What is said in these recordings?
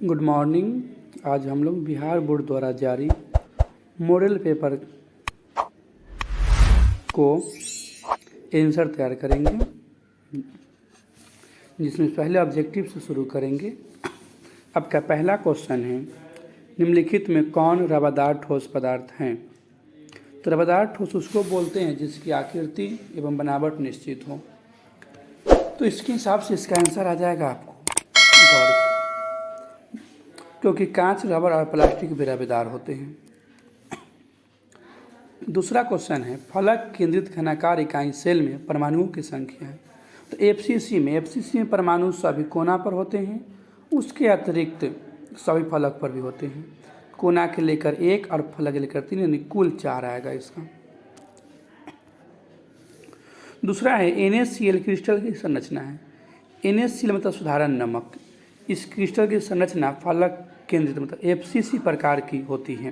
Good morning. आज हम लोग बिहार बोर्ड द्वारा जारी मॉडल पेपर को आंसर तैयार करेंगे, जिसमें पहले ऑब्जेक्टिव से शुरू करेंगे। आपका पहला क्वेश्चन है, निम्नलिखित में कौन रवादार ठोस पदार्थ हैं? तो रवादार ठोस उसको बोलते हैं जिसकी आकृति एवं बनावट निश्चित हो। तो इसके हिसाब से इसका आंसर आ जाएगा आपको बर्फ, क्योंकि कांच, रबर और प्लास्टिक भी रवेदार होते हैं। दूसरा क्वेश्चन है, फलक केंद्रित घनाकार इकाई सेल में परमाणुओं की संख्या है। तो एफसीसी में परमाणु सभी कोना पर होते हैं, उसके अतिरिक्त सभी फलक पर भी होते हैं। कोना के लेकर 1 और फलक के लेकर 3, यानी कुल 4 आएगा इसका। दूसरा है NaCl क्रिस्टल की संरचना है। NaCl मतलब साधारण नमक। इस क्रिस्टल की संरचना फलक केंद्रित मतलब एफसीसी प्रकार की होती है।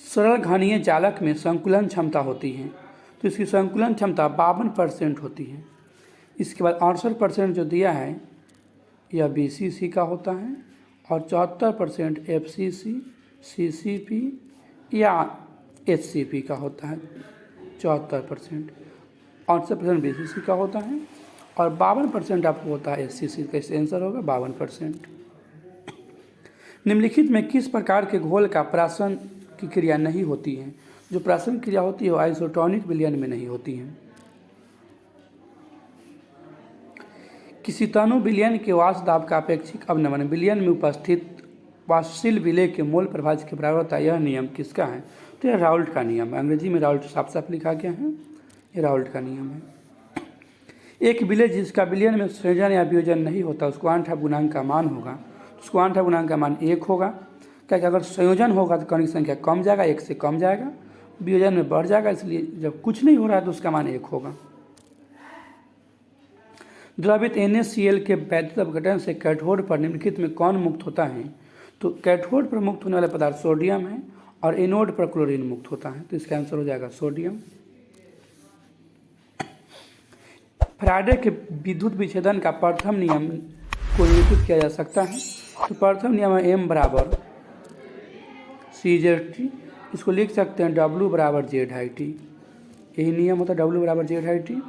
सरल घनीय जालक में संकुलन क्षमता होती है, तो इसकी संकुलन क्षमता 52% होती है। इसके बाद 68% जो दिया है यह BCC का होता है और 74% FCC, CCP या HCP का होता है। 74%, 68% BCC का होता है और 52% आपको होता है SCC का। इसका आंसर होगा 52%। निम्नलिखित में किस प्रकार के घोल का प्राशन की क्रिया नहीं होती है? जो प्राशन क्रिया होती है वो आइसोटोनिक विलयन में नहीं होती है। किसी तनु विलयन के वाष्प दाब का अपेक्षिक अवनमन विलयन में उपस्थित वाष्पशील विलय के मोल प्रभाज के बराबर होता है। यह नियम किसका है? तो यह राउल्ट का नियम है। अंग्रेजी में राउल्ट साफ साफ लिखा गया है, ये राउल्ट का नियम है। एक विलय जिसका विलयन में संयोजन या वियोजन नहीं होता उसको आंठा गुणांक का मान होगा, उसको आंठा गुणांक का मान 1 होगा। क्या कि अगर संयोजन होगा तो कण की संख्या कम जाएगा, 1 से कम जाएगा, वियोजन में बढ़ जाएगा, इसलिए जब कुछ नहीं हो रहा है तो उसका मान 1 होगा। द्रवित NaCl के वैद्युत अपघटन से कैथोड पर निम्नलिखित में कौन मुक्त होता है? तो कैथोड पर मुक्त होने वाले पदार्थ सोडियम है और एनोड पर क्लोरीन मुक्त होता है, तो इसका आंसर हो जाएगा सोडियम। फैराडे के विद्युत विच्छेदन का प्रथम नियम को निरूपित किया जा सकता है। तो प्रथम नियम है M बराबर CZT। इसको लिख सकते हैं W बराबर Z/T। यही नियम होता है, W बराबर Z/T।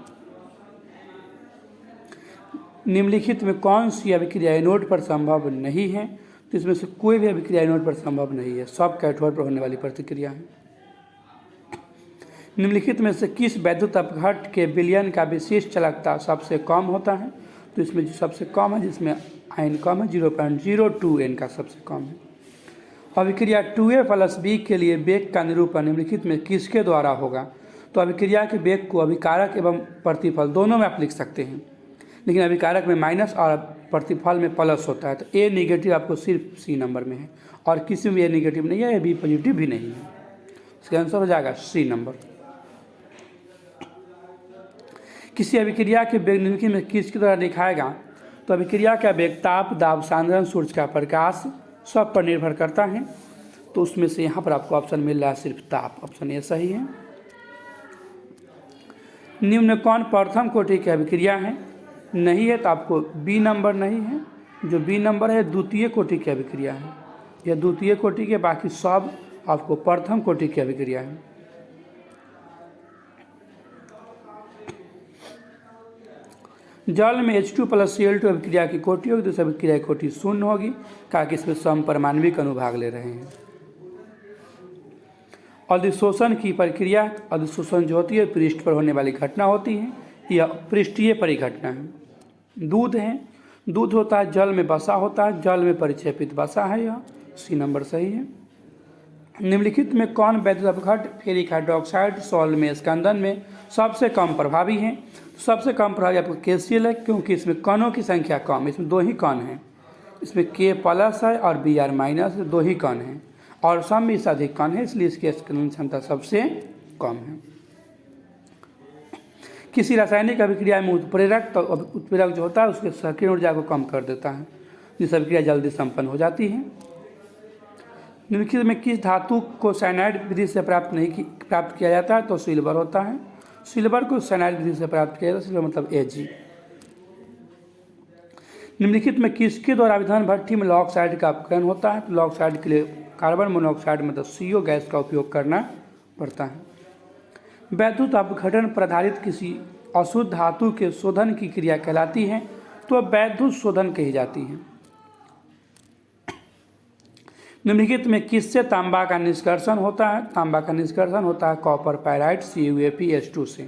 निम्नलिखित में कौन सी अभिक्रिया एनोड पर संभव नहीं है? तो इसमें से कोई भी अभिक्रिया एनोड पर संभव नहीं है, सब कैथोड पर होने वाली प्रतिक्रिया है। निम्नलिखित में से किस वैद्युत अपघट के विलयन का विशिष्ट चालकता सबसे कम होता है? तो इसमें जो सबसे कम है, जिसमें आयन कम है, 0.02 N का सबसे कम है। अभिक्रिया 2A+B के लिए वेग का निरूपण निम्नलिखित में किसके द्वारा होगा? तो अभिक्रिया के वेग को अभिकारक एवं प्रतिफल दोनों में आप लिख सकते हैं, लेकिन अभिकारक में माइनस और प्रतिफल में प्लस होता है। तो A नेगेटिव आपको सिर्फ C नंबर में है और किसी में A नेगेटिव नहीं है, B पॉजिटिव भी नहीं है। इसका आंसर हो जाएगा C नंबर। किसी अभिक्रिया के वेग निम्नलिखित में किसके द्वारा दिखाएगा? तो अभिक्रिया का वेग ताप, दाब, सांद्रण, सूर्य का प्रकाश सब पर निर्भर करता है। तो उसमें से यहाँ पर आपको ऑप्शन मिल रहा है सिर्फ ताप, ऑप्शन ए सही है। निम्न में कौन प्रथम कोटि की अभिक्रिया है? नहीं है तो आपको B नंबर नहीं है। जो B नंबर है द्वितीय कोटि की अभिक्रिया है, यह द्वितीय कोटि के, बाकी सब आपको प्रथम कोटि की अभिक्रिया है। जल में H2+Cl2 अभिक्रिया की कोटि होगी तो इस अभिक्रिया की कोटि 0 होगी, ताकि इसमें समपरमाणविक अनुभाग ले रहे हैं। अधिशोषण की प्रक्रिया, अधिशोषण जो होती है पृष्ठ पर होने वाली घटना होती है, यह पृष्ठीय परिघटना है। दूध है, दूध होता है जल में बसा होता है, जल में परिक्षेपित बसा है, यह C नंबर सही है। निम्नलिखित में कौन वैद्युत अपघट फेरिक हाइड्रोक्साइड सॉल्ट में स्कंदन में सबसे कम प्रभावी है? सबसे कम प्रभावी आपको KCl है, क्योंकि इसमें कणों की संख्या कम है, इसमें 2 ही कण हैं। इसमें K+ है और Br- 2 ही कण हैं और सब में इससे अधिक कण है, इसलिए इसकी स्कंदन क्षमता सबसे कम है। किसी रासायनिक अभिक्रिया में उत्प्रेरक जो होता है उसके सक्रिय ऊर्जा को कम कर देता है, जिससे अभिक्रिया जल्दी संपन्न हो जाती है। निम्नलिखित में किस धातु को साइनाइड विधि से प्राप्त किया जाता है? तो सिल्वर होता है। सिल्वर को साइनाइड विधि से प्राप्त किया जाता है, सिल्वर मतलब Ag। निम्नलिखित में किसके द्वारा ईंधन भट्ठी में लॉग ऑक्साइड का अपकरण होता है? तो लॉग ऑक्साइड के लिए कार्बन मोनोऑक्साइड मतलब CO गैस का उपयोग करना पड़ता है। वैद्युत अपघटन पर आधारित किसी अशुद्ध धातु के शोधन की क्रिया कहलाती है, तो वैद्युत शोधन कही जाती है। निम्नलिखित में किससे तांबा का निष्कर्षण होता है? तांबा का निष्कर्षण होता है कॉपर पायराइड CuApH2 से।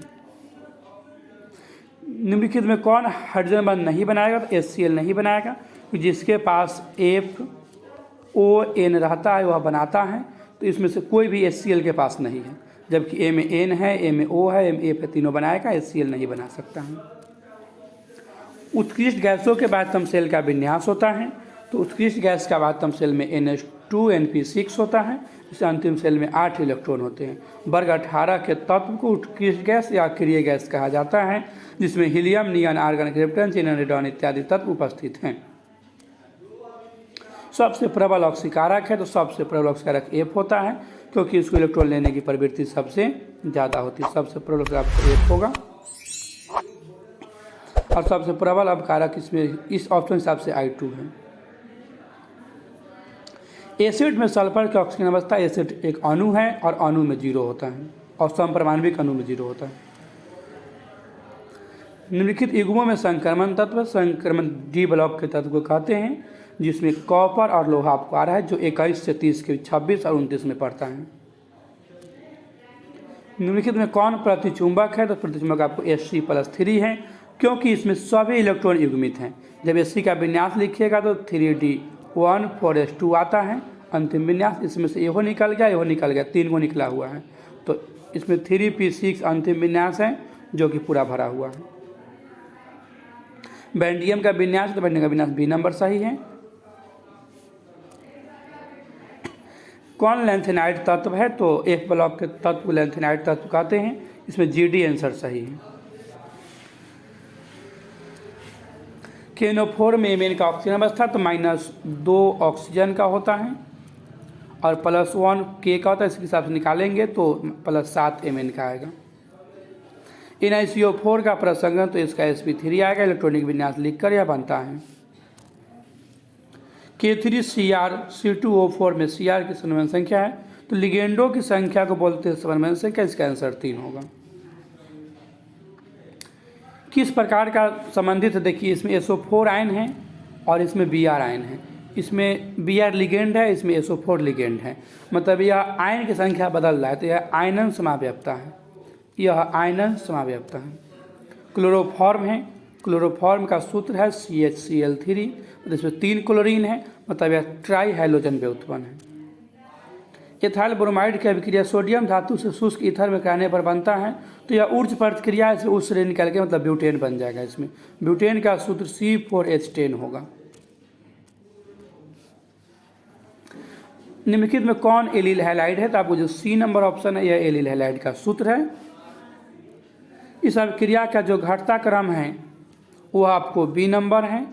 निम्नलिखित में कौन हाइड्रोजन बंध नहीं बनाएगा? तो HCl नहीं बनाएगा, जिसके पास FON रहता है वह बनाता है, तो इसमें से कोई भी HCl के पास नहीं है, जबकि A में N है, A में O है, M F तीनों बनाएगा, HCl नहीं बना सकता है। उत्कृष्ट गैसों के बाध्यम सेल का विन्यास होता है, तो उत्कृष्ट गैस का बाध्यम सेल में NH2NP6 होता है, इस अंतिम सेल में 8 इलेक्ट्रॉन होते हैं। वर्ग 18 के तत्व को उत्कृष्ट गैस या अक्रिय गैस कहा जाता है, जिसमें हीलियम, नियन, आर्गन, क्रिप्टन, जिनन, रेडॉन इत्यादि तत्व उपस्थित हैं। सबसे प्रबल ऑक्सीकारक है, तो सबसे प्रबल ऑक्सीकारक F होता है, क्योंकि इसको इलेक्ट्रॉन लेने की प्रवृत्ति सबसे ज़्यादा होती है। सबसे प्रबल ऑक्सीकारक F होगा, और सबसे प्रबल अपकारक इसमें इस ऑप्शन हिसाब से I2 है। एसिड में सल्फर की ऑक्सीजन अवस्था, एसिड एक अणु है और अणु में 0 होता है, और समपरमाणविक अणु में 0 होता है। निम्नलिखित युग्मों में संक्रमण तत्व, संक्रमण D ब्लॉक के तत्व को कहते हैं, जिसमें कॉपर और लोहा आपको आ रहा है, जो 21 से 30 के 26 और 29 में पड़ता है। निम्नलिखित में कौन प्रतिचुंबक है? तो प्रतिचुंबक आपको Sc+3 है, क्योंकि इसमें सभी इलेक्ट्रॉन युग्मित हैं। जब Sc का विन्यास लिखिएगा तो 3D1 4s2 आता है। अंतिम विन्यास इसमें से एहो निकल गया, 3 को निकला हुआ है, तो इसमें 3p6 अंतिम विन्यास है, जो कि पूरा भरा हुआ है। बैंडियम का विन्यास, तो बैंडियम का विन्यास B नंबर सही है। कौन लैंथेनाइड तत्व है? तो F ब्लॉक के तत्व को लैंथेनाइड तत्व कहते हैं, इसमें GD आंसर सही है। KNO4 में Mn का ऑक्सीजन अवस्था, तो -2 ऑक्सीजन का होता है, और +1 K का होता है, इसके हिसाब से निकालेंगे तो +7 Mn का आएगा। NiCO4 का प्रसंगन, तो इसका sp3 आएगा, इलेक्ट्रॉनिक विन्यास लिखकर यह बनता है। K3Cr C2O4 में Cr की समन्वय संख्या है, तो लिगेंडों की संख्या को बोलते हैं समन्वय संख्या, इसका आंसर 3 होगा। किस प्रकार का संबंधित है? देखिए, इसमें SO4 आयन है और इसमें Br आयन है। इसमें Br लिगेंड है, इसमें SO4 लिगेंड है, मतलब यह आयन की संख्या बदल रहा है, तो यह आयनन समाव्ययता है, यह आयनन समाव्ययता है। क्लोरोफॉर्म है, क्लोरोफॉर्म का सूत्र है CHCl3, इसमें 3 क्लोरीन है, मतलब यह ट्राई हाइड्रोजन व्युत्पन्न है। एथाइल ब्रोमाइड की अभिक्रिया सोडियम धातु से शुष्क ईथर में कराने पर बनता है, तो यह ऊर्ज प्रतिक्रिया इसमें उस से निकल के मतलब ब्यूटेन बन जाएगा। इसमें ब्यूटेन का सूत्र C4H10 होगा। निम्नलिखित में कौन एलिल हैलाइड है? तो आपको जो C नंबर ऑप्शन है, यह एलिल हैलाइड का सूत्र है। इस अभिक्रिया का जो घटता क्रम है वो आपको B नंबर है।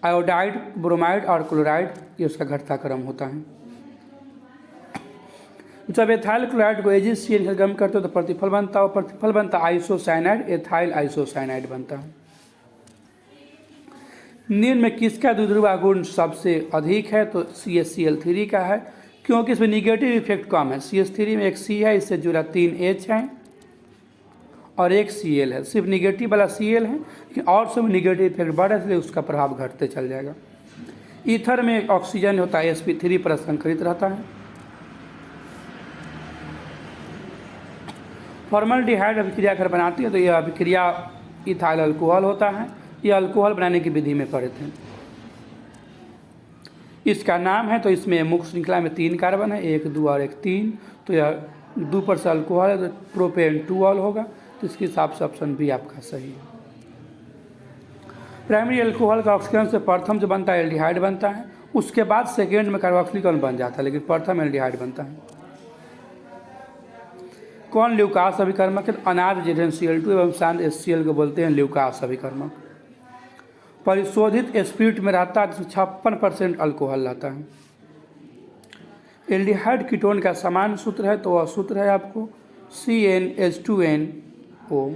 आयोडाइड, ब्रोमाइड और क्लोराइड, ये उसका घटता क्रम होता है। जब एथाइल क्लोराइड को AgCl से गर्म करते हो तो प्रतिफल बनता है, प्रतिफल बनता आइसोसाइनाइड, एथाइल आइसोसाइनाइड बनता है। निम्न में किसका द्विध्रुव गुण सबसे अधिक है? तो CHCl3 का है, क्योंकि इसमें निगेटिव इफेक्ट कम है। CH3 में एक C है, इससे जुड़ा 3 H है और एक Cl है, सिर्फ निगेटिव वाला Cl है, लेकिन और सब निगेटिव इफेक्ट बढ़ है, इसलिए उसका प्रभाव घटते चल जाएगा। ईथर में एक ऑक्सीजन होता है, sp3 पर संकलित रहता है। फॉर्मल्डिहाइड अभिक्रिया अगर बनाती है तो यह अभिक्रिया इथाइल अल्कोहल होता है। यह अल्कोहल बनाने की विधि में पढ़े थे। इसका नाम है, तो इसमें मुख्य श्रृंखला में 3 कार्बन है, 1 2 और 1 3, तो यह 2 पर से अल्कोहल है, तो प्रोपेन 2ऑल होगा, तो इसके हिसाब से ऑप्शन बी आपका सही है। प्राइमरी अल्कोहल का ऑक्सीजन से प्रथम जो बनता है एल्डिहाइड बनता है, उसके बाद सेकेंड में कार्बोक्सिलिक अम्ल बन जाता है, लेकिन प्रथम एल्डिहाइड बनता है। कौन ल्यूकास अभिकर्मक है? अनाद ZnCl2 एवं शांत HCl को बोलते हैं ल्यूकास अभिकर्मक। परिशोधित स्पिरिट में रहता है, जिसमें 56% अल्कोहल रहता है। एल्डिहाइड कीटोन का समान सूत्र है, तो वह सूत्र है आपको CnH2nO।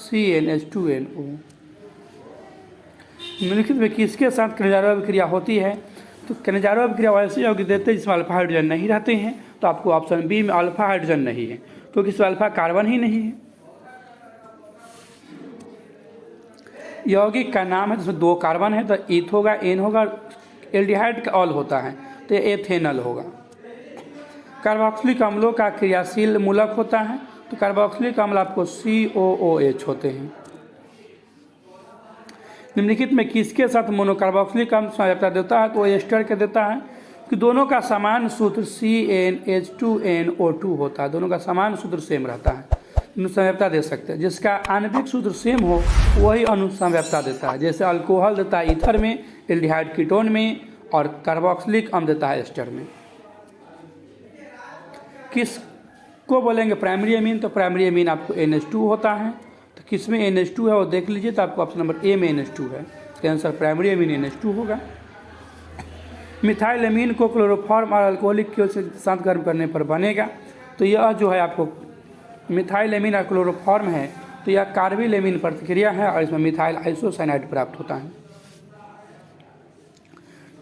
CnH2nO। निम्नलिखित में किसके साथ कनेजारो अभिक्रिया होती है? तो कनेजारो अभिक्रिया वैसे यौगिक देते हैं जिसमें अल्फा हाइड्रोजन नहीं रहते हैं, तो आपको ऑप्शन बी में अल्फा हाइड्रोजन नहीं है, क्योंकि इसमें अल्फा कार्बन ही नहीं है। यौगिक का नाम है जिसमें 2 कार्बन है, तो ईथ होगा, एन होगा, एल्डिहाइड का ऑल होता है तो ये एथेनल होगा। कार्बोक्सिलिक अम्लों का क्रियाशील मूलक होता है, तो कार्बोक्सिलिक अम्ल आपको COOH होते हैं। निम्नलिखित में किसके साथ मोनोकार्बोक्सिलिक अम्ल समझौता देता है? तो एस्टर के देता है कि दोनों का समान सूत्र CnH2nO2 होता है, दोनों का समान सूत्र सेम रहता है, समझौता दे सकते हैं। जिसका आणविक सूत्र सेम हो वही अनुसमझौता देता है, जैसे अल्कोहल देता है ईथर में, एल्डिहाइड कीटोन में, और कार्बोक्सिलिक अम्ल देता है एस्टर में। किसको बोलेंगे प्राइमरी अमीन? तो प्राइमरी अमीन आपको NH2 होता है, तो किस में NH2 है वो देख लीजिए, तो आपको ऑप्शन नंबर ए में NH2 है, इसका आंसर प्राइमरी अमीन NH2 होगा। मिथाइल अमीन को क्लोरोफॉर्म और अल्कोहलिक के साथ गर्म करने पर बनेगा, तो यह जो है आपको मिथाइल अमीन और क्लोरोफॉर्म है, तो यह कार्बिल अमीन प्रतिक्रिया है और इसमें मिथाइल आइसोसाइनाइड प्राप्त होता है।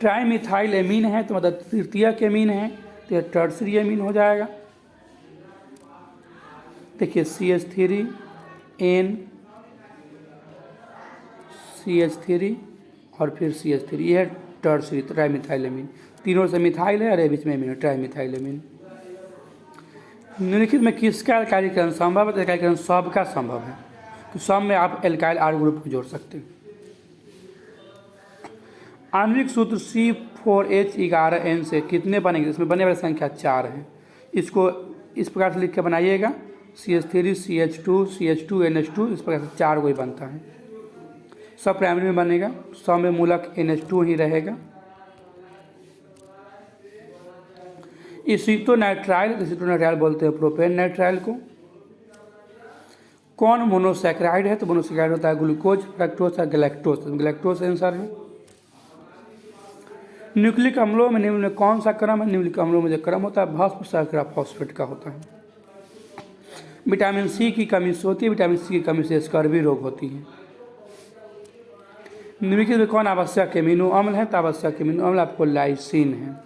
ट्राई मिथाइल अमीन है तो मतलब तृतीयक अमीन है, तो यह टर्सरी अमीन हो जाएगा। देखिए CH3 N CH3 और फिर CH3, यह है टर्सरी ट्राई मिथाइल अमीन, तीनों से मिथाइल है और ये बीच में अमीन है, ट्राई मिथाइल अमीन। निम्नलिखित में किसका एल्काइलीकरण संभव है? एल्काइलीकरण सब का संभव है, तो सब में आप एल्काइल R ग्रुप को जोड़ सकते हैं। आणविक सूत्र C4H11N से कितने बनेंगे? इसमें बनने वाली संख्या 4 है, इसको इस प्रकार से लिख के बनाइएगा, CH3 CH2 CH2 NH2, इस प्रकार से 4 कोई बनता है, सब प्राइमरी में बनेगा, सब में मूलक NH2 ही रहेगा। एसीटोनाइट्राइल बोलते हैं प्रोपेन नाइट्राइल को। कौन मोनोसैकेराइड है? तो मोनोसैकेराइड होता है ग्लूकोज, फ्रक्टोज और गैलेक्टोज, गैलेक्टोज आंसर है। न्यूक्लिक अम्लों में निम्न में कौन सा क्रम है? निम्नलिखित अम्लों में जो क्रम होता है भस्म शर्करा फॉस्फेट का होता है। विटामिन C की कमी से होती है, विटामिन C की कमी से स्कर्वी रोग होती है। निम्नलिखित में कौन आवश्यक एमिनो अम्ल है? तो आवश्यक एमिनो अम्ल आपको लाइसिन है।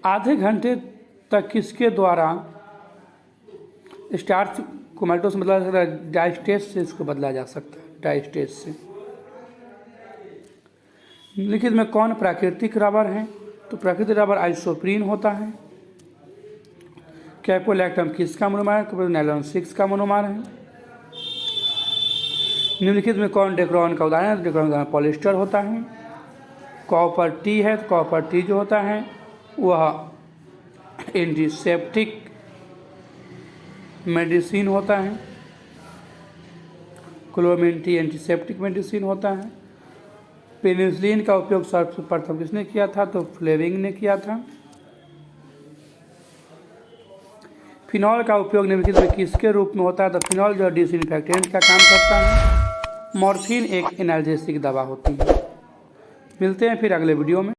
आधे घंटे तक किसके द्वारा स्टार्च को माल्टोज से बदला जा सकता है? डाइस्टेज से इसको बदला जा सकता है, डाइस्टेज से। निम्नलिखित में कौन प्राकृतिक रबर है? तो प्राकृतिक रबर आइसोप्रीन होता है। कैपोलैक्टम किसका मोनोमर है? नायलॉन 6 का मोनोमर है। निम्नलिखित में कौन डेक्रोन का उदाहरण है? डेक्रोन का पॉलिस्टर होता है। कॉपर टी है, तो कॉपर टी जो होता है वह एंटीसेप्टिक मेडिसिन होता है, क्लोरामिन टी एंटीसेप्टिक मेडिसिन होता है। पेनिसिलिन का उपयोग सर्वप्रथम किसने किया था? तो फ्लेमिंग ने किया था। फिनॉल का उपयोग निम्नलिखित में किसके रूप में होता है? तो फिनॉल जो डिसइंफेक्टेंट का काम करता है। मॉर्फिन एक एनाल्जेसिक दवा होती है। मिलते हैं फिर अगले वीडियो में।